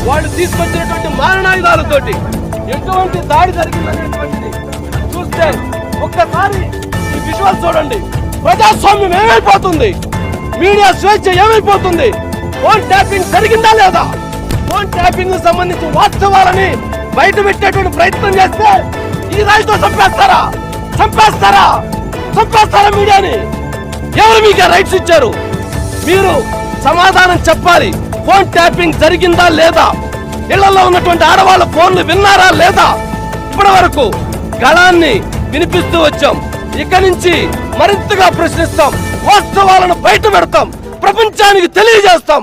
వాళ్ళు తీసుకొచ్చినటువంటి మారణాయుధాలతోటి ఎటువంటి దాడి జరిగిందనేటువంటిది చూస్తే ఒక్కసారి ఈ విజువల్ చూడండి. ప్రజాస్వామ్యం ఏమైపోతుంది, మీడియా స్వేచ్ఛ ఏమైపోతుంది, ఫోన్ ట్యాపింగ్ జరిగిందా లేదా, ఫోన్ ట్యాపింగ్ సంబంధించి వాస్తవాలని బయట పెట్టేటువంటి ప్రయత్నం చేస్తే ఈ రాయితో చంపేస్తారా మీడియాని? ఎవరు మీకు రైట్స్ ఇచ్చారు? మీరు సమాధానం చెప్పాలి. ఫోన్ ట్యాపింగ్ జరిగిందా లేదా, ఇళ్లలో ఉన్నటువంటి ఆడవాళ్ళ ఫోన్లు విన్నారా లేదా? ఇప్పటి వరకు గళాన్ని వినిపిస్తూ వచ్చాం. ఇక నుంచి మరింతగా ప్రశ్నిస్తాం, వాస్తవాలను బయట పెడతాం, ప్రపంచానికి తెలియజేస్తాం.